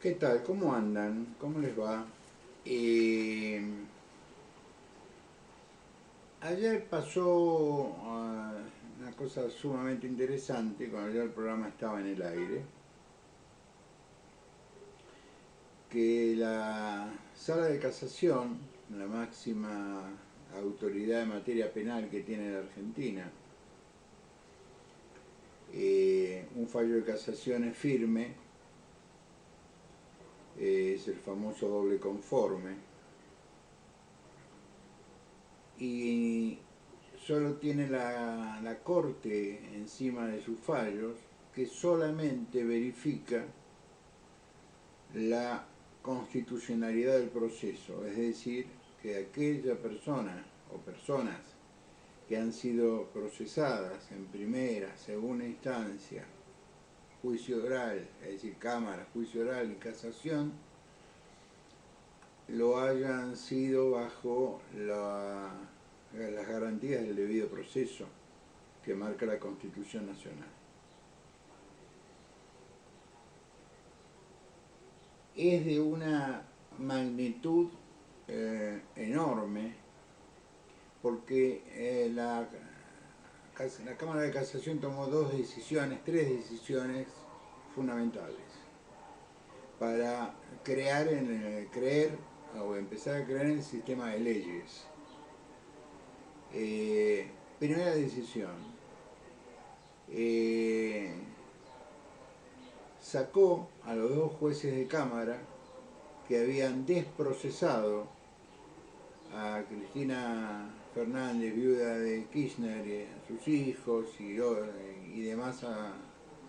¿Qué tal? ¿Cómo andan? ¿Cómo les va? Eh, Ayer pasó una cosa sumamente interesante cuando ya el programa estaba en el aire, que la Sala de Casación, la máxima autoridad en materia penal que tiene la Argentina, un fallo de casación es firme, es el famoso doble conforme, y solo tiene la Corte encima de sus fallos que solamente verifica la constitucionalidad del proceso, es decir, que aquella persona o personas que han sido procesadas en primera, segunda instancia, juicio oral, es decir, Cámara, juicio oral y casación, lo hayan sido bajo las garantías del debido proceso que marca la Constitución Nacional. Es de una magnitud enorme porque la Cámara de Casación tomó tres decisiones fundamentales para creer o empezar a creer en el sistema de leyes. Primera decisión, sacó a los dos jueces de Cámara que habían desprocesado a Cristina Fernández, viuda de Kirchner, y a sus hijos y demás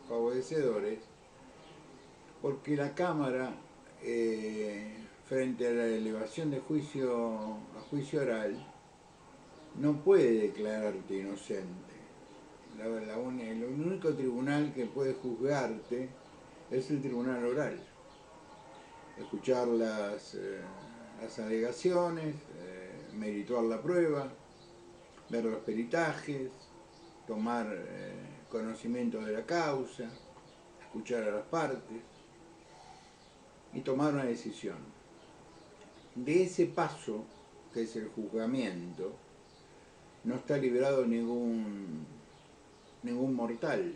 favorecedores, porque la Cámara, frente a la elevación de a juicio oral, no puede declararte inocente. El único tribunal que puede juzgarte es el tribunal oral. Escuchar las alegaciones, merituar la prueba, ver los peritajes, tomar conocimiento de la causa, escuchar a las partes y tomar una decisión. De ese paso, que es el juzgamiento, no está librado ningún mortal.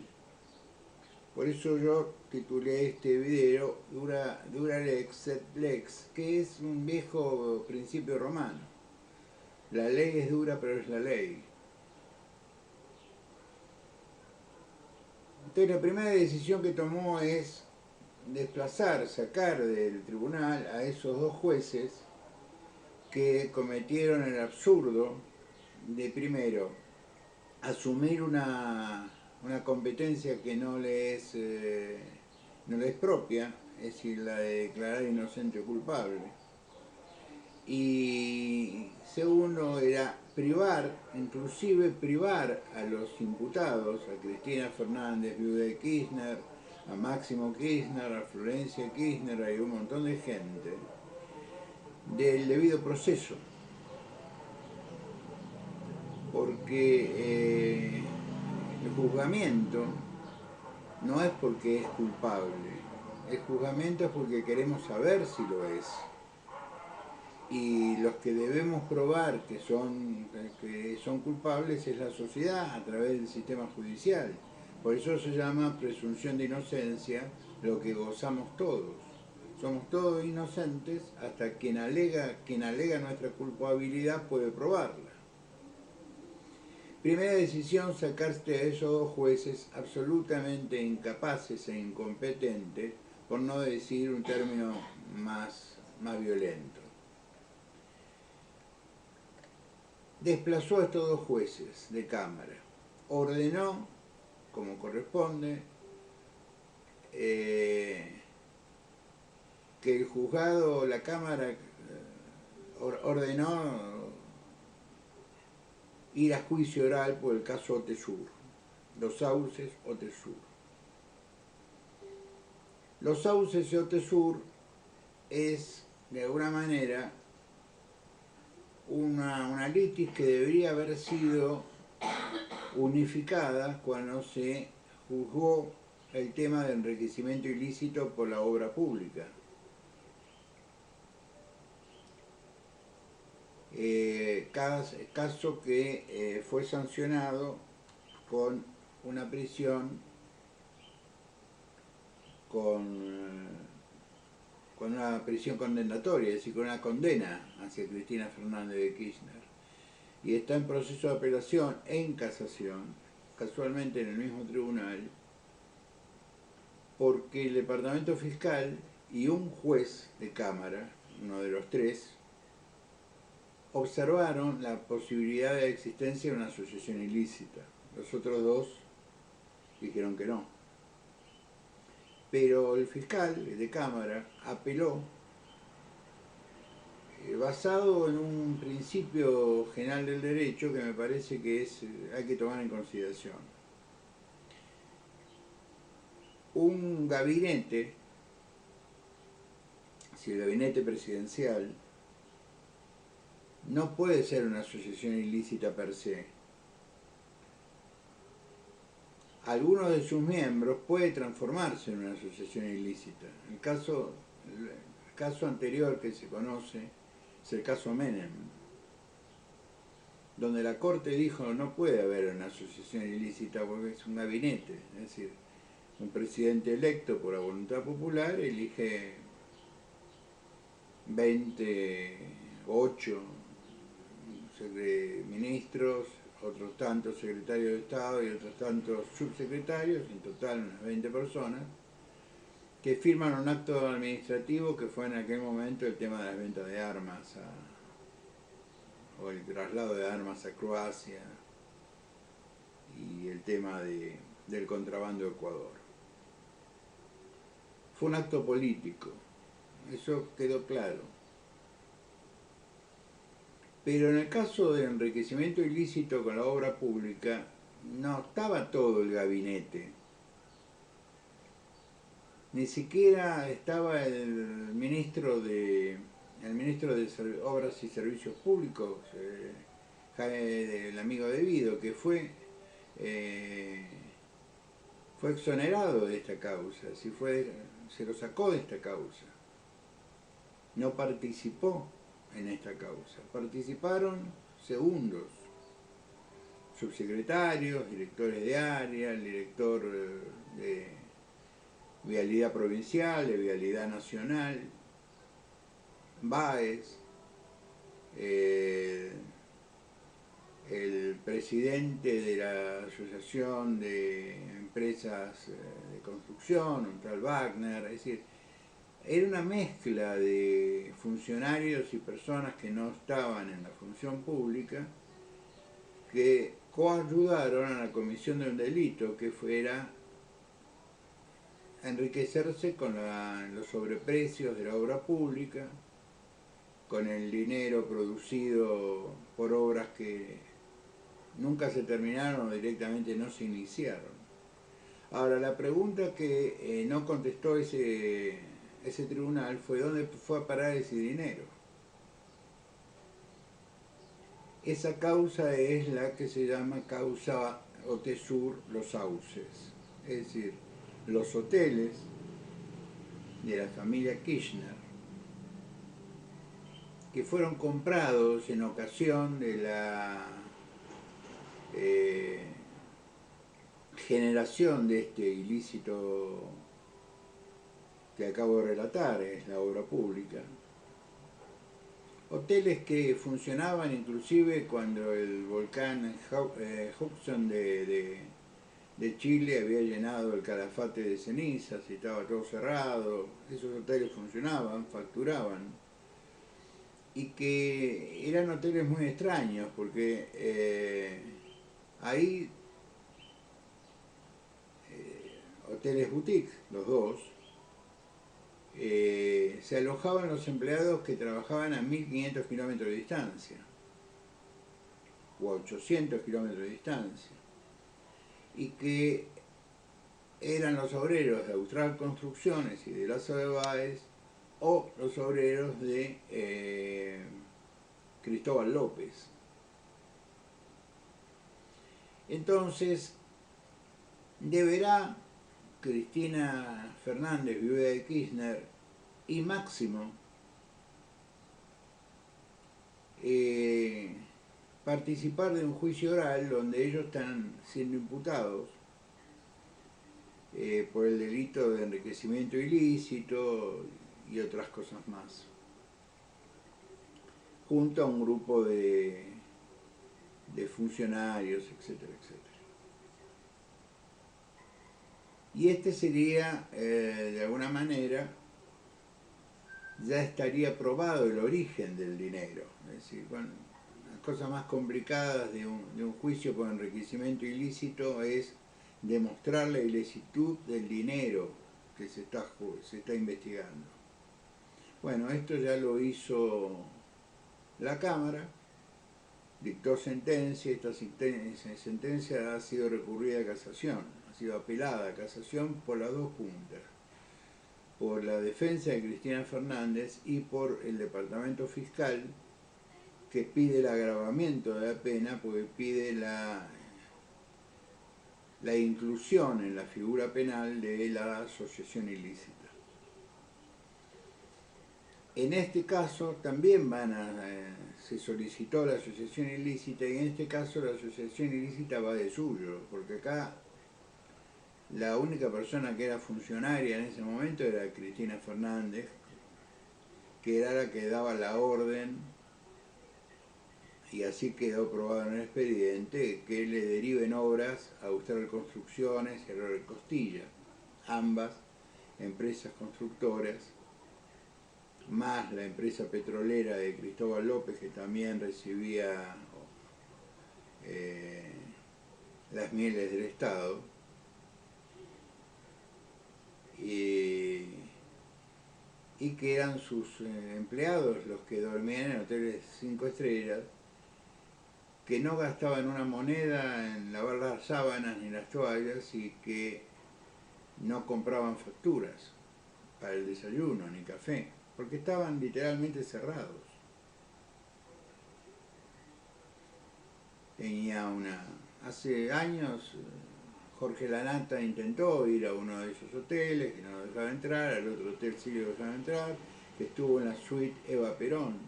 Por eso yo titulé este video Dura lex sed lex, que es un viejo principio romano. La ley es dura, pero es la ley. Entonces la primera decisión que tomó es sacar del tribunal a esos dos jueces que cometieron el absurdo de, primero, asumir una competencia que no le es propia, es decir, la de declarar inocente o culpable. Y segundo, era inclusive privar a los imputados, a Cristina Fernández, viuda de Kirchner, a Máximo Kirchner, a Florencia Kirchner y un montón de gente, del debido proceso. Porque el juzgamiento no es porque es culpable, el juzgamiento es porque queremos saber si lo es. Y los que debemos probar que son culpables es la sociedad a través del sistema judicial. Por eso se llama presunción de inocencia, lo que gozamos todos. Somos todos inocentes hasta quien alega nuestra culpabilidad puede probarla. Primera decisión, sacarse a esos dos jueces absolutamente incapaces e incompetentes, por no decir un término más violento. Desplazó a estos dos jueces de Cámara, ordenó, como corresponde, que el juzgado, la Cámara, ordenó ir a juicio oral por el caso Otesur, Los Sauces, Otesur. Los Sauces y Otesur es, de alguna manera, una litis que debería haber sido unificada cuando se juzgó el tema de enriquecimiento ilícito por la obra pública. caso que fue sancionado con una prisión con una prisión condenatoria, es decir, con una condena hacia Cristina Fernández de Kirchner. Y está en proceso de apelación en casación, casualmente en el mismo tribunal, porque el departamento fiscal y un juez de cámara, uno de los tres, observaron la posibilidad de existencia de una asociación ilícita. Los otros dos dijeron que no. Pero el fiscal de cámara apeló basado en un principio general del derecho que me parece que hay que tomar en consideración. Un gabinete, si el gabinete presidencial, no puede ser una asociación ilícita per se. Algunos de sus miembros puede transformarse en una asociación ilícita. El caso anterior que se conoce es el caso Menem, donde la Corte dijo no puede haber una asociación ilícita porque es un gabinete, es decir, un presidente electo por la voluntad popular elige 28 ministros, otros tantos secretarios de Estado y otros tantos subsecretarios, en total unas 20 personas, que firman un acto administrativo que fue en aquel momento el tema de las ventas de armas o el traslado de armas a Croacia y el tema del contrabando de Ecuador. Fue un acto político, eso quedó claro. Pero en el caso de enriquecimiento ilícito con la obra pública, no estaba todo el gabinete. Ni siquiera estaba el ministro de Obras y Servicios Públicos, el amigo de Vido, que fue exonerado de esta causa, se lo sacó de esta causa. No participó en esta causa. Participaron segundos, subsecretarios, directores de área, el director de Vialidad Provincial, de Vialidad Nacional, Báez, el presidente de la Asociación de Empresas de Construcción, un tal Wagner, es decir, era una mezcla de funcionarios y personas que no estaban en la función pública que coayudaron a la comisión de un delito que fuera enriquecerse con los sobreprecios de la obra pública, con el dinero producido por obras que nunca se terminaron o directamente no se iniciaron. Ahora, la pregunta que no contestó ese tribunal fue dónde fue a parar ese dinero. Esa causa es la que se llama causa Otesur Los Sauces, es decir, los hoteles de la familia Kirchner que fueron comprados en ocasión de la generación de este ilícito que acabo de relatar, es la obra pública. Hoteles que funcionaban inclusive cuando el volcán Hudson de Chile había llenado el Calafate de cenizas y estaba todo cerrado. Esos hoteles funcionaban, facturaban, y que eran hoteles muy extraños porque ahí, hoteles boutique, los dos, se alojaban los empleados que trabajaban a 1500 kilómetros de distancia o a 800 kilómetros de distancia, y que eran los obreros de Austral Construcciones y de Lazo de Báez o los obreros de Cristóbal López. Entonces, deberá Cristina Fernández, viuda de Kirchner, y Máximo, participar de un juicio oral donde ellos están siendo imputados por el delito de enriquecimiento ilícito y otras cosas más, junto a un grupo de funcionarios, etcétera, etcétera. Y este sería, de alguna manera, ya estaría probado el origen del dinero. Es decir, bueno, las cosas más complicadas de un juicio por enriquecimiento ilícito es demostrar la ilicitud del dinero que se está investigando. Bueno, esto ya lo hizo la Cámara, dictó sentencia, esta sentencia ha sido recurrida a casación, ha sido apelada a casación por las dos puntas, por la defensa de Cristina Fernández y por el Departamento Fiscal, que pide el agravamiento de la pena porque pide la inclusión en la figura penal de la asociación ilícita. En este caso también se solicitó la asociación ilícita y en este caso la asociación ilícita va de suyo, porque acá la única persona que era funcionaria en ese momento era Cristina Fernández, que era la que daba la orden, y así quedó probado en el expediente, que le deriven obras a Austral Construcciones y a Robert Costilla, ambas empresas constructoras, más la empresa petrolera de Cristóbal López, que también recibía las mieles del Estado, y que eran sus empleados los que dormían en hoteles 5 estrellas, que no gastaban una moneda en lavar las sábanas ni las toallas y que no compraban facturas para el desayuno ni café, porque estaban literalmente cerrados. Hace años Jorge Lanata intentó ir a uno de esos hoteles, que no lo dejaba entrar, al otro hotel sí lo dejaba entrar, que estuvo en la suite Eva Perón.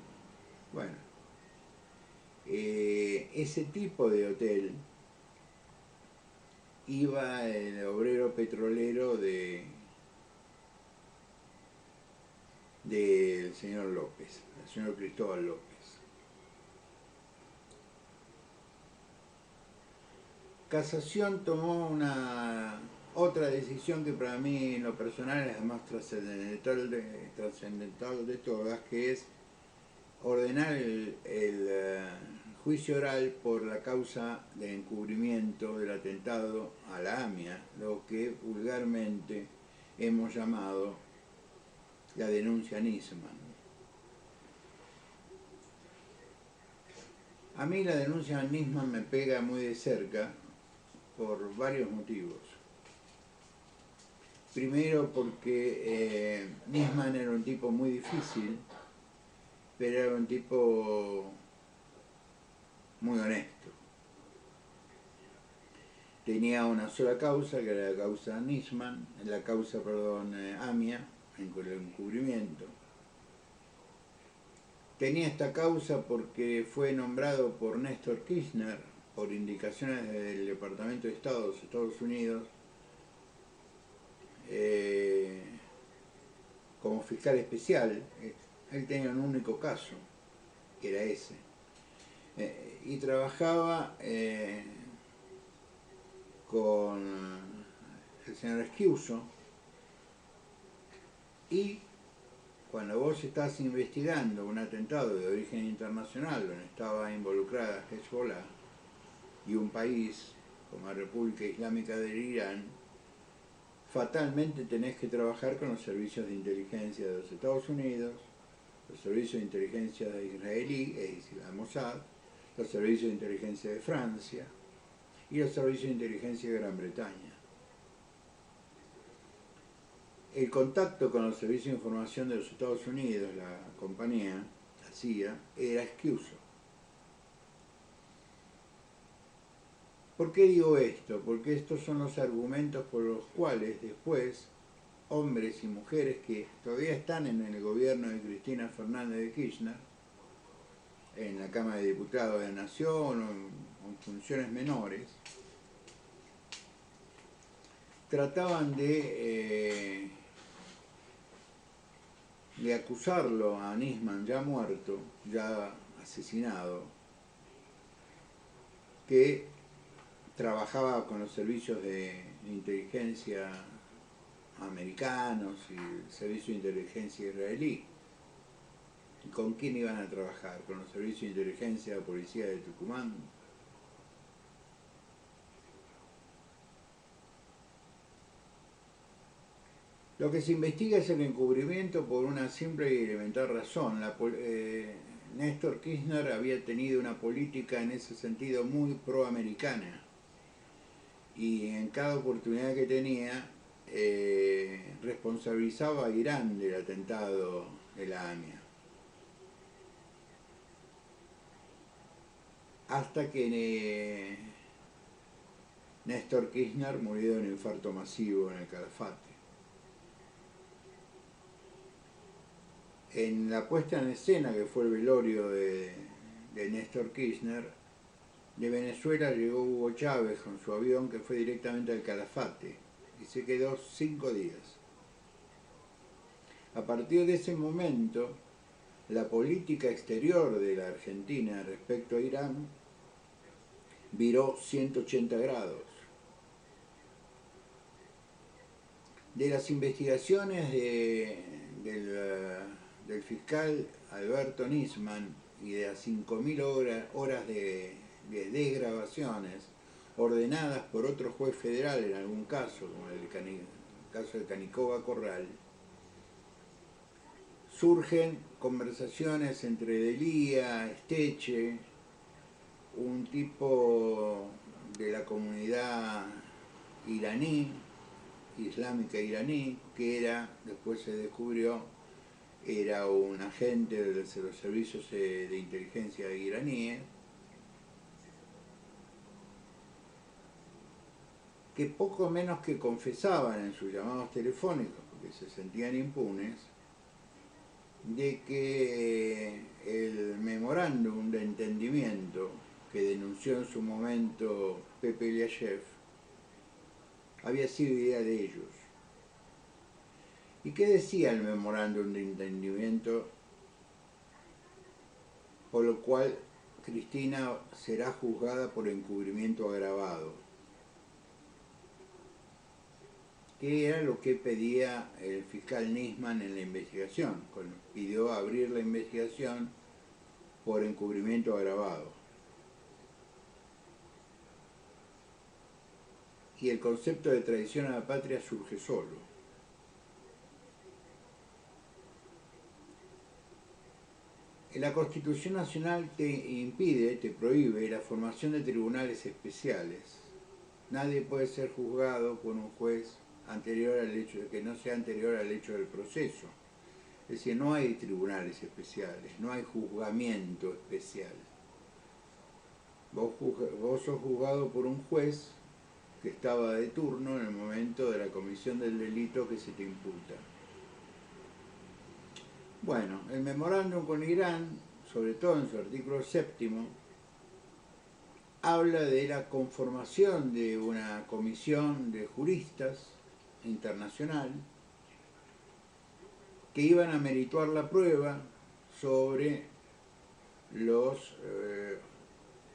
Bueno, ese tipo de hotel iba el obrero petrolero del señor López, el señor Cristóbal López. Casación tomó otra decisión que para mí en lo personal es la más trascendental de todas, que es ordenar el juicio oral por la causa de encubrimiento del atentado a la AMIA, lo que vulgarmente hemos llamado la denuncia Nisman. A mí la denuncia Nisman me pega muy de cerca por varios motivos. Primero porque Nisman era un tipo muy difícil, pero era un tipo muy honesto. Tenía una sola causa, que era la causa Nisman, AMIA, en el encubrimiento. Tenía esta causa porque fue nombrado por Néstor Kirchner, por indicaciones del Departamento de Estado de los Estados Unidos, como fiscal especial. Él tenía un único caso, que era ese. Y trabajaba con el señor Esquiuso, y cuando vos estás investigando un atentado de origen internacional donde estaba involucrada Hezbollah y un país como la República Islámica del Irán, fatalmente tenés que trabajar con los servicios de inteligencia de los Estados Unidos, los servicios de inteligencia israelí, es decir, la Mossad, los servicios de inteligencia de Francia y los servicios de inteligencia de Gran Bretaña. El contacto con los servicios de información de los Estados Unidos, la compañía, la CIA, era Esquiuso. ¿Por qué digo esto? Porque estos son los argumentos por los cuales después hombres y mujeres que todavía están en el gobierno de Cristina Fernández de Kirchner en la Cámara de Diputados de la Nación o en funciones menores, trataban de acusarlo a Nisman, ya muerto, ya asesinado, que trabajaba con los servicios de inteligencia americanos y el servicio de inteligencia israelí. ¿Y con quién iban a trabajar? ¿Con los servicios de inteligencia de la policía de Tucumán? Lo que se investiga es el encubrimiento por una simple y elemental razón. Néstor Kirchner había tenido una política en ese sentido muy proamericana y en cada oportunidad que tenía responsabilizaba a Irán del atentado de la AMIA. Hasta que Néstor Kirchner murió de un infarto masivo en el Calafate. En la puesta en escena, que fue el velorio de Néstor Kirchner, de Venezuela llegó Hugo Chávez con su avión que fue directamente al Calafate y se quedó 5 días. A partir de ese momento, la política exterior de la Argentina respecto a Irán viró 180 grados. De las investigaciones del fiscal Alberto Nisman y de las 5.000 horas de desgrabaciones ordenadas por otro juez federal en algún caso, como el caso de Canicoba Corral, surgen conversaciones entre Delía, Esteche, un tipo de la comunidad iraní, islámica iraní, que después se descubrió, era un agente de los servicios de inteligencia iraníes, que poco menos que confesaban en sus llamados telefónicos, porque se sentían impunes, de que el memorándum de entendimiento que denunció en su momento Pepe Eliashev había sido idea de ellos. ¿Y qué decía el memorándum de entendimiento? Por lo cual Cristina será juzgada por encubrimiento agravado. ¿Qué era lo que pedía el fiscal Nisman en la investigación? Pidió abrir la investigación por encubrimiento agravado. Y el concepto de traición a la patria surge solo. La Constitución Nacional te prohíbe la formación de tribunales especiales. Nadie puede ser juzgado por un juez anterior al hecho de que no sea anterior al hecho del proceso. Es decir, no hay tribunales especiales, no hay juzgamiento especial. Vos sos juzgado por un juez que estaba de turno en el momento de la comisión del delito que se te imputa. Bueno, el memorándum con Irán, sobre todo en su artículo 7º, habla de la conformación de una comisión de juristas internacional que iban a merituar la prueba sobre los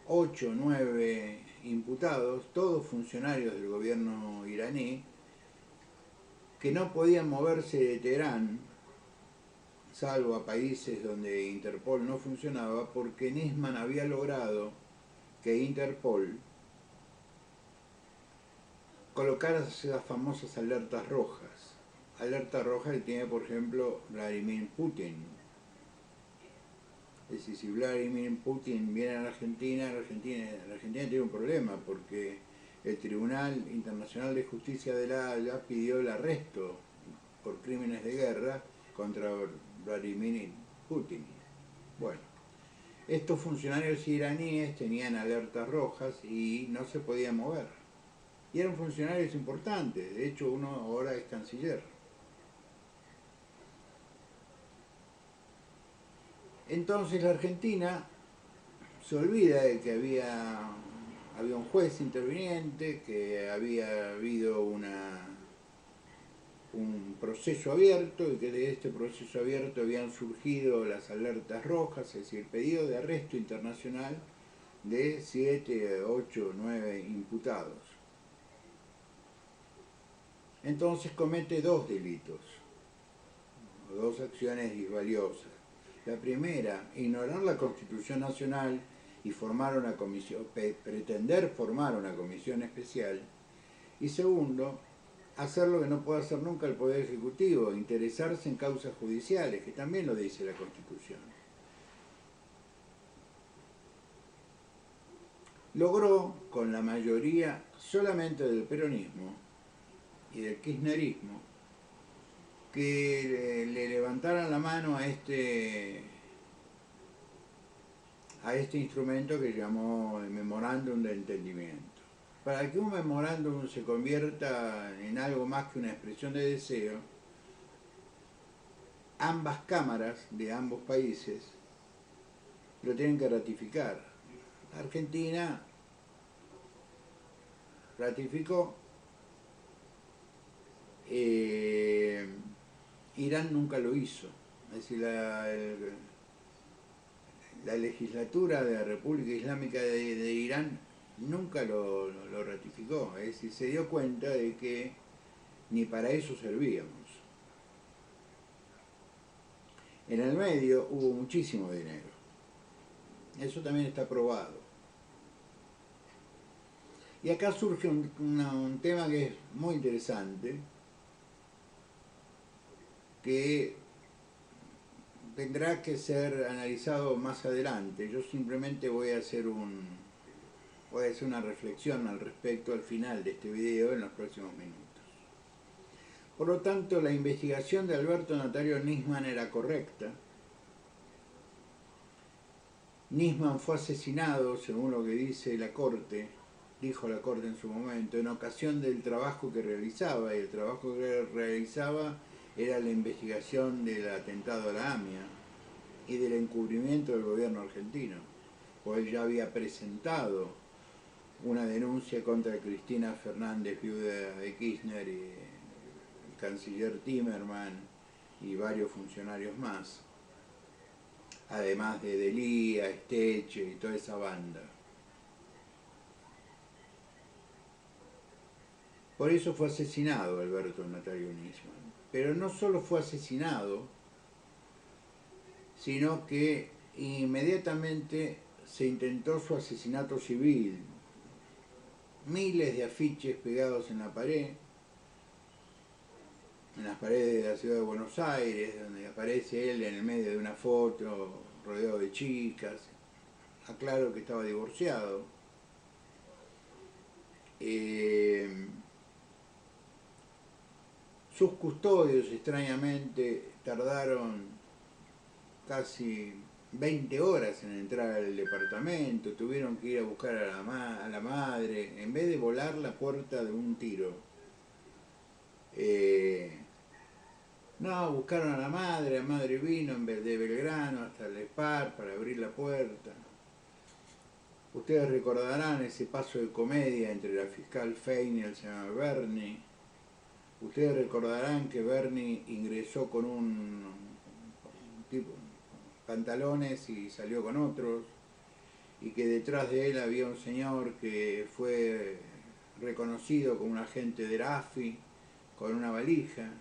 8 o 9 imputados, todos funcionarios del gobierno iraní, que no podían moverse de Teherán, salvo a países donde Interpol no funcionaba, porque Nisman había logrado que Interpol colocara esas famosas alertas rojas. Alerta roja que tiene, por ejemplo, Vladimir Putin. Es decir, si Vladimir Putin viene a la Argentina tiene un problema, porque el Tribunal Internacional de Justicia de La Haya pidió el arresto por crímenes de guerra contra Vladimir Putin. Bueno, estos funcionarios iraníes tenían alertas rojas y no se podían mover. Y eran funcionarios importantes, de hecho uno ahora es canciller. Entonces la Argentina se olvida de que había un juez interviniente, que había habido un proceso abierto y que de este proceso abierto habían surgido las alertas rojas, es decir, pedido de arresto internacional de 7, 8, 9 imputados. Entonces comete dos delitos, dos acciones disvaliosas. La primera, ignorar la Constitución Nacional y formar una comisión, pretender formar una comisión especial. Y segundo, hacer lo que no puede hacer nunca el Poder Ejecutivo, interesarse en causas judiciales, que también lo dice la Constitución. Logró, con la mayoría solamente del peronismo y del kirchnerismo, que le levantaran la mano a este instrumento que llamó el memorándum de entendimiento. Para que un memorándum se convierta en algo más que una expresión de deseo, ambas cámaras de ambos países lo tienen que ratificar. Argentina ratificó, Irán nunca lo hizo. Es decir, la legislatura de la República Islámica de Irán nunca lo ratificó. Es decir, se dio cuenta de que ni para eso servíamos. En el medio hubo muchísimo dinero. Eso también está probado. Y acá surge un tema que es muy interesante, que tendrá que ser analizado más adelante. Yo simplemente voy a hacer una reflexión al respecto al final de este video en los próximos minutos. Por lo tanto, la investigación de Alberto Natalio Nisman era correcta. Nisman fue asesinado, según lo que dice la Corte, dijo la Corte en su momento, en ocasión del trabajo que realizaba, y el trabajo que realizaba era la investigación del atentado a la AMIA y del encubrimiento del gobierno argentino, pues él ya había presentado una denuncia contra Cristina Fernández, viuda de Kirchner, y el canciller Timerman y varios funcionarios más, además de Delía, Esteche y toda esa banda. Por eso fue asesinado Alberto Natalio Nisman. Pero no solo fue asesinado, sino que inmediatamente se intentó su asesinato civil. Miles de afiches pegados en la pared, en las paredes de la ciudad de Buenos Aires, donde aparece él en el medio de una foto, rodeado de chicas. Aclaro que estaba divorciado. Sus custodios, extrañamente, tardaron casi 20 horas en entrar al departamento, tuvieron que ir a buscar a la madre, en vez de volar la puerta de un tiro. No, buscaron a la madre vino de Belgrano hasta el Spar para abrir la puerta. Ustedes recordarán ese paso de comedia entre la fiscal Fein y el señor Berni. Ustedes recordarán que Berni ingresó con un tipo pantalones y salió con otros, y que detrás de él había un señor que fue reconocido como un agente de la AFI con una valija.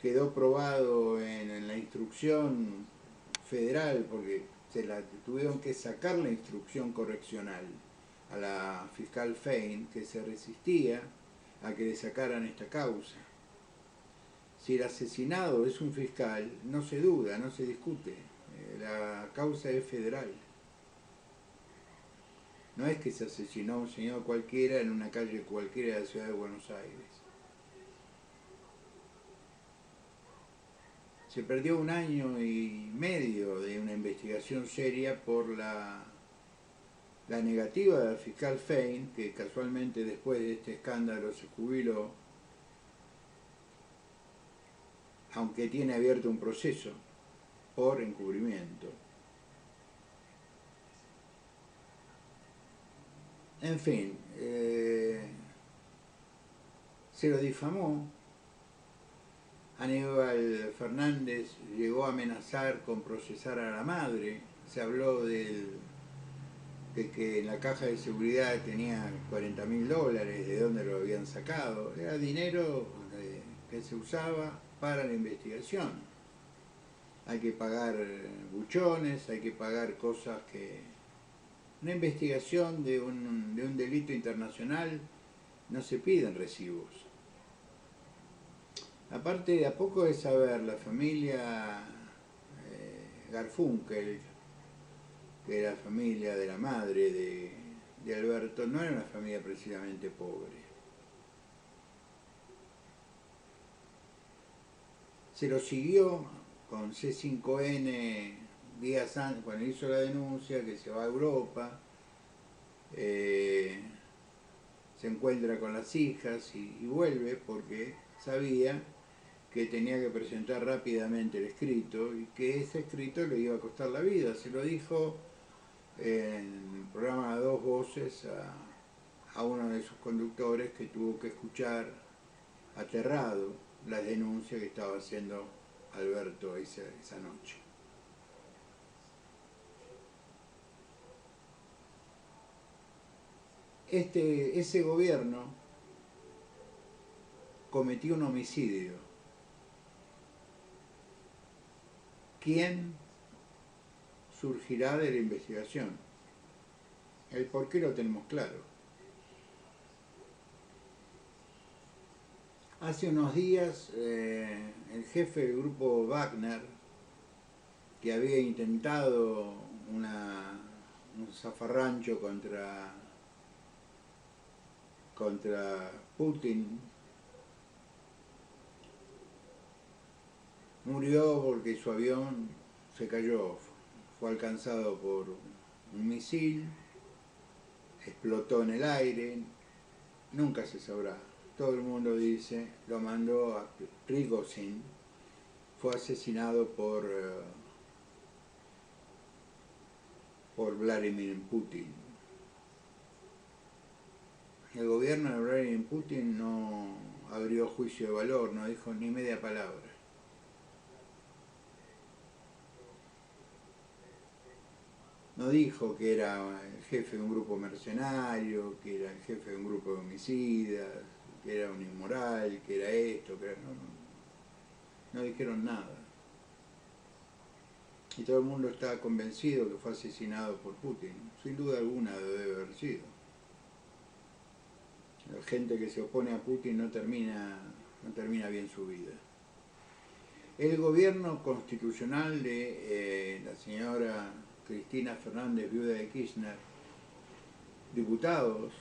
Quedó probado en la instrucción federal, porque tuvieron que sacar la instrucción correccional a la fiscal Fein, que se resistía a que le sacaran esta causa. Si el asesinado es un fiscal, no se duda, no se discute. La causa es federal. No es que se asesinó a un señor cualquiera en una calle cualquiera de la ciudad de Buenos Aires. Se perdió 1 año y medio de una investigación seria por la negativa del fiscal Fein, que casualmente después de este escándalo se jubiló, aunque tiene abierto un proceso por encubrimiento. En fin, se lo difamó. Aníbal Fernández llegó a amenazar con procesar a la madre. Se habló de que en la caja de seguridad tenía $40.000, de dónde lo habían sacado. Era dinero que se usaba para la investigación. Hay que pagar buchones, hay que pagar cosas que... Una investigación de un delito internacional no se piden recibos. Aparte, de a poco de saber, la familia Garfunkel, que era la familia de la madre de Alberto, no era una familia precisamente pobre. Se lo siguió con C5N días antes, cuando hizo la denuncia, que se va a Europa, se encuentra con las hijas y vuelve porque sabía que tenía que presentar rápidamente el escrito y que ese escrito le iba a costar la vida. Se lo dijo en el programa Dos Voces a uno de sus conductores, que tuvo que escuchar aterrado las denuncias que estaba haciendo Alberto esa noche. Ese gobierno cometió un homicidio. ¿Quién surgirá de la investigación? El por qué lo tenemos claro. Hace unos días el jefe del grupo Wagner, que había intentado un zafarrancho contra Putin, murió porque su avión se cayó, fue alcanzado por un misil, explotó en el aire, nunca se sabrá. Todo el mundo dice, lo mandó a Prigozhin, fue asesinado por Vladimir Putin. El gobierno de Vladimir Putin no abrió juicio de valor, no dijo ni media palabra. No dijo que era el jefe de un grupo mercenario, que era el jefe de un grupo de homicidas, que era un inmoral, que era esto, que era... No dijeron nada. Y todo el mundo estaba convencido que fue asesinado por Putin. Sin duda alguna debe haber sido. La gente que se opone a Putin no termina bien su vida. El gobierno constitucional de la señora Cristina Fernández, viuda de Kirchner, diputados,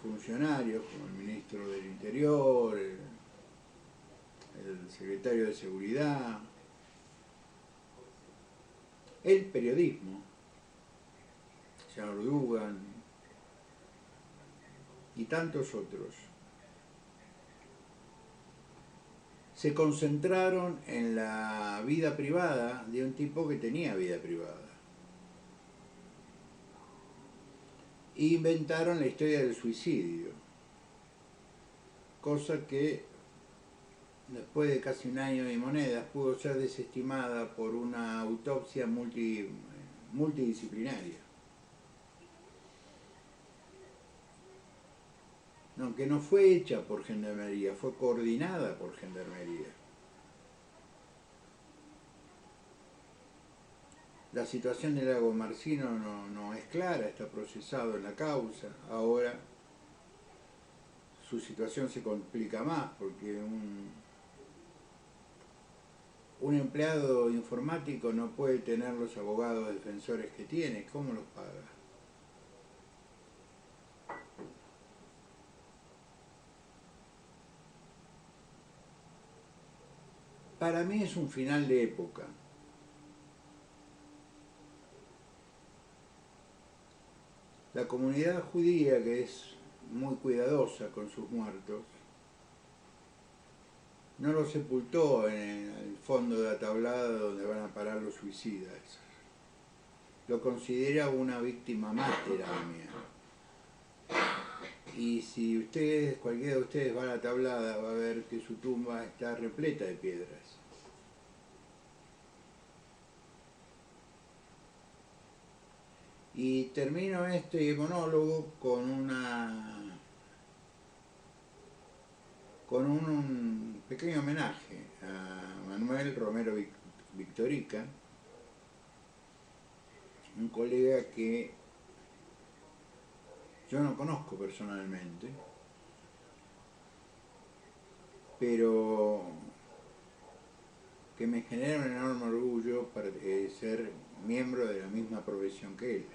funcionarios como el ministro del Interior, el secretario de Seguridad, el periodismo, el señor Dugan y tantos otros, se concentraron en la vida privada de un tipo que tenía vida privada. E inventaron la historia del suicidio, cosa que después de casi un año y monedas pudo ser desestimada por una autopsia multidisciplinaria. Aunque no fue hecha por Gendarmería, fue coordinada por Gendarmería. La situación del Lago Marcino no es clara, está procesado en la causa. Ahora su situación se complica más porque un empleado informático no puede tener los abogados defensores que tiene. ¿Cómo los paga? Para mí es un final de época. La comunidad judía, que es muy cuidadosa con sus muertos, no lo sepultó en el fondo de la tablada donde van a parar los suicidas. Lo considera una víctima mártir, mía. Y si ustedes, cualquiera de ustedes va a la tablada, va a ver que su tumba está repleta de piedras. Y termino este monólogo con un pequeño homenaje a Manuel Romero Victorica, un colega que yo no conozco personalmente, pero que me genera un enorme orgullo ser miembro de la misma profesión que él.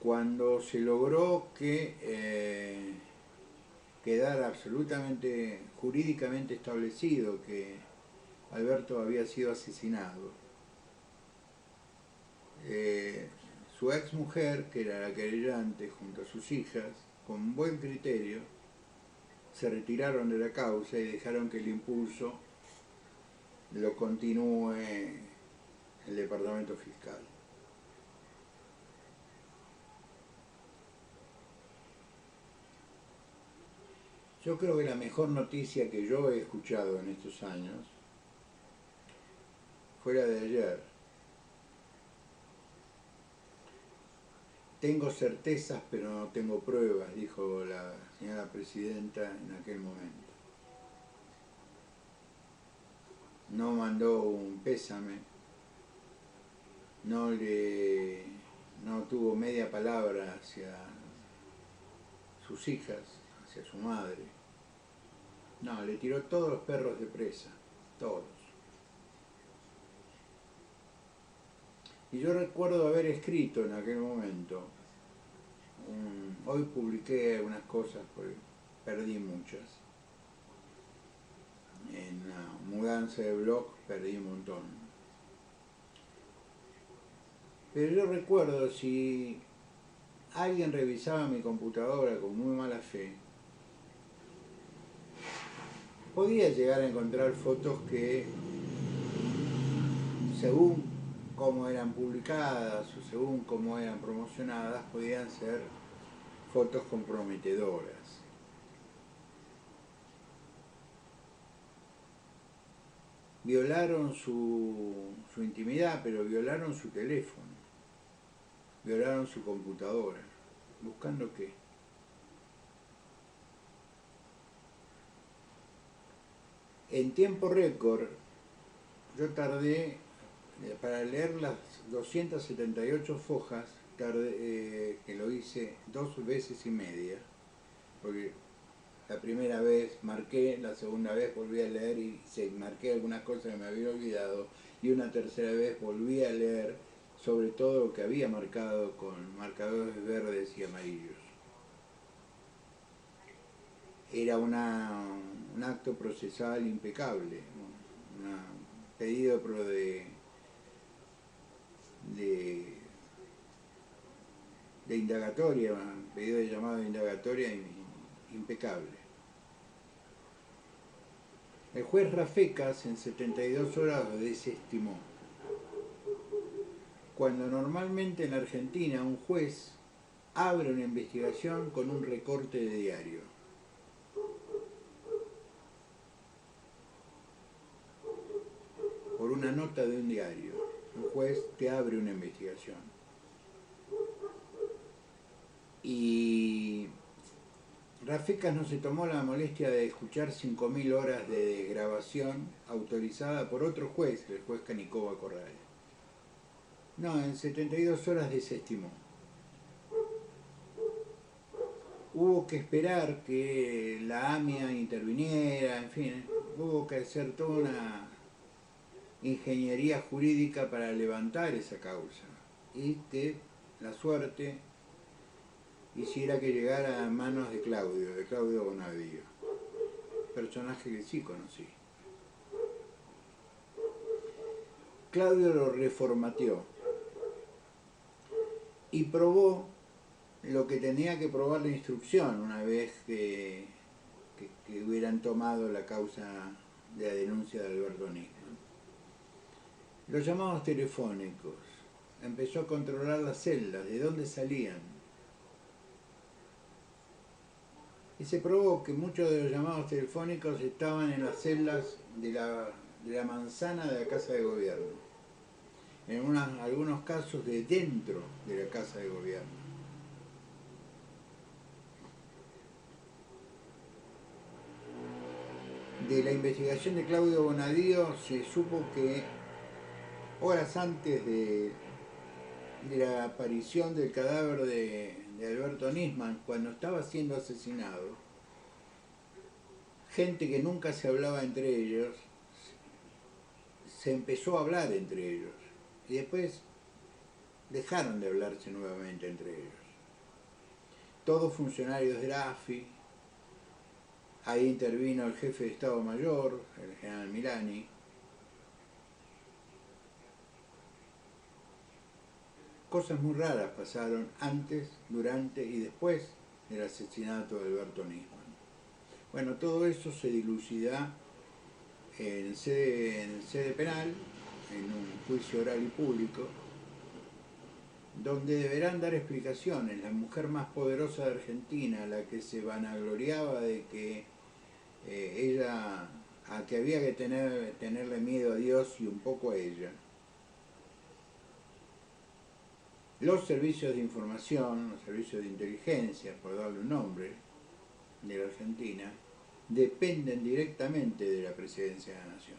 Cuando se logró que quedara absolutamente jurídicamente establecido que Alberto había sido asesinado, su ex mujer, que era la querellante, junto a sus hijas, con buen criterio, se retiraron de la causa y dejaron que el impulso lo continúe el departamento fiscal. Yo creo que la mejor noticia que yo he escuchado en estos años fue la de ayer. Tengo certezas pero no tengo pruebas, dijo la señora presidenta en aquel momento. No mandó un pésame, no tuvo media palabra hacia sus hijas, hacia su madre. No, le tiró todos los perros de presa, todos. Y yo recuerdo haber escrito en aquel momento, hoy publiqué algunas cosas porque perdí muchas. En la mudanza de blog perdí un montón. Pero yo recuerdo, si alguien revisaba mi computadora con muy mala fe, podía llegar a encontrar fotos que, según cómo eran publicadas o según cómo eran promocionadas, podían ser fotos comprometedoras. Violaron su intimidad, pero violaron su teléfono, violaron su computadora. ¿Buscando qué? En tiempo récord, yo tardé, para leer las 278 fojas, que lo hice 2 veces y media, porque la primera vez marqué, la segunda vez volví a leer y marqué algunas cosas que me había olvidado, y una tercera vez volví a leer sobre todo lo que había marcado con marcadores verdes y amarillos. Era un acto procesal impecable, un pedido de indagatoria, un pedido de llamado de indagatoria impecable. El juez Rafecas en 72 horas lo desestimó. Cuando normalmente en Argentina un juez abre una investigación con un recorte de diario. Por una nota de un diario, un juez te abre una investigación. Y Rafecas no se tomó la molestia de escuchar 5.000 horas de grabación autorizada por otro juez, el juez Canicoba Corral. No, en 72 horas desestimó. Hubo que esperar que la AMIA interviniera, en fin, hubo que hacer toda una ingeniería jurídica para levantar esa causa y que la suerte hiciera que llegara a manos de Claudio Bonadío, personaje que sí conocí. Claudio lo reformateó y probó lo que tenía que probar la instrucción una vez que hubieran tomado la causa de la denuncia de Alberto Nisman. Los llamados telefónicos. empezó a controlar las celdas, de dónde salían. Y se probó que muchos de los llamados telefónicos estaban en las celdas de la manzana de la Casa de Gobierno. En algunos casos de dentro de la Casa de Gobierno. De la investigación de Claudio Bonadío se supo que horas antes de la aparición del cadáver de Alberto Nisman, cuando estaba siendo asesinado, gente que nunca se hablaba entre ellos, se empezó a hablar entre ellos. Y después dejaron de hablarse nuevamente entre ellos. Todos funcionarios de la AFI, ahí intervino el jefe de Estado Mayor, el general Milani. Cosas muy raras pasaron antes, durante y después del asesinato de Alberto Nisman. Bueno, todo eso se dilucida en sede penal, en un juicio oral y público, donde deberán dar explicaciones. La mujer más poderosa de Argentina, la que se vanagloriaba de que que había que tenerle miedo a Dios y un poco a ella. Los servicios de información, los servicios de inteligencia, por darle un nombre, de la Argentina, dependen directamente de la Presidencia de la Nación.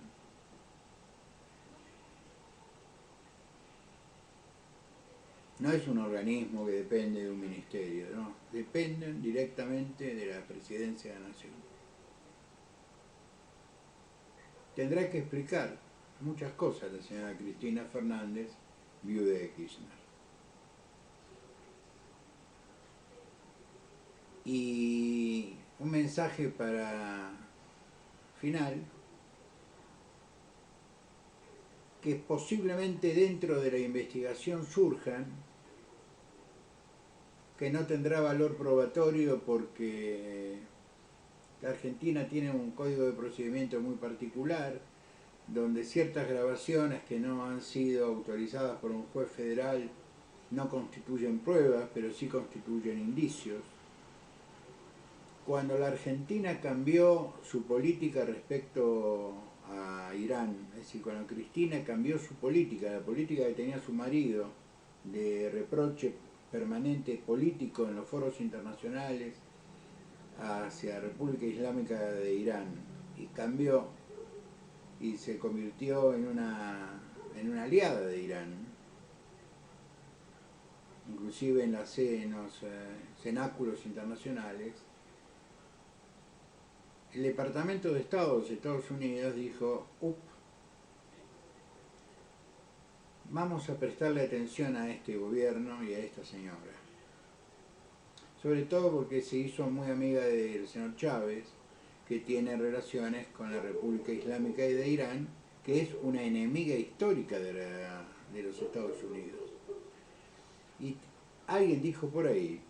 No es un organismo que depende de un ministerio, no, dependen directamente de la Presidencia de la Nación. Tendrá que explicar muchas cosas la señora Cristina Fernández, viuda de Kirchner. Y un mensaje para final, que posiblemente dentro de la investigación surjan, que no tendrá valor probatorio porque la Argentina tiene un código de procedimiento muy particular, donde ciertas grabaciones que no han sido autorizadas por un juez federal no constituyen pruebas, pero sí constituyen indicios. Cuando la Argentina cambió su política respecto a Irán, es decir, cuando Cristina cambió su política, la política que tenía su marido, de reproche permanente político en los foros internacionales hacia República Islámica de Irán, y cambió y se convirtió en una aliada de Irán, inclusive en los cenáculos internacionales. El Departamento de Estado de los Estados Unidos dijo, vamos a prestarle atención a este gobierno y a esta señora. Sobre todo porque se hizo muy amiga del señor Chávez, que tiene relaciones con la República Islámica de Irán, que es una enemiga histórica de los Estados Unidos. Y alguien dijo por ahí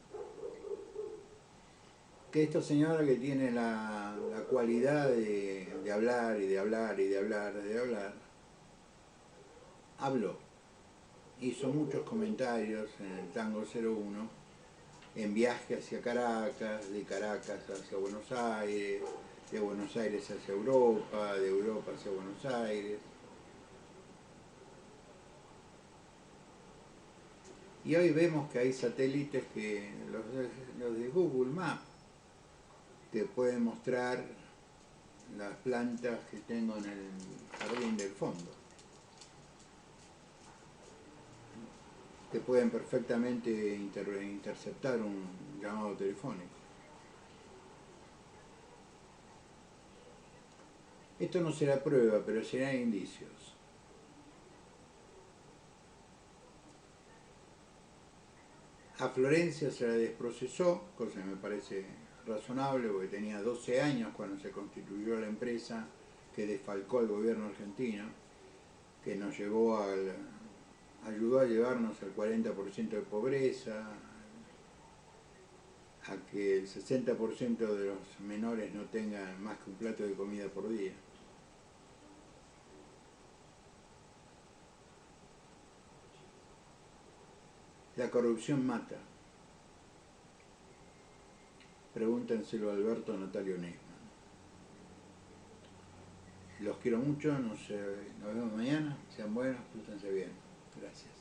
que esta señora, que tiene la cualidad de hablar y de hablar y de hablar y de hablar, habló. Hizo muchos comentarios en el Tango 01, en viaje hacia Caracas, de Caracas hacia Buenos Aires, de Buenos Aires hacia Europa, de Europa hacia Buenos Aires. Y hoy vemos que hay satélites que los de Google Maps te pueden mostrar las plantas que tengo en el jardín del fondo. Te pueden perfectamente interceptar un llamado telefónico. Esto no será prueba, pero serán indicios. A Florencia se la desprocesó, cosa que me parece razonable, porque tenía 12 años cuando se constituyó la empresa que desfalcó al gobierno argentino, que nos ayudó a llevarnos al 40% de pobreza, a que el 60% de los menores no tengan más que un plato de comida por día. La corrupción mata. Pregúntenselo a Alberto Natalio Nisman. Los quiero mucho, nos vemos mañana. Sean buenos, pórtense bien. Gracias.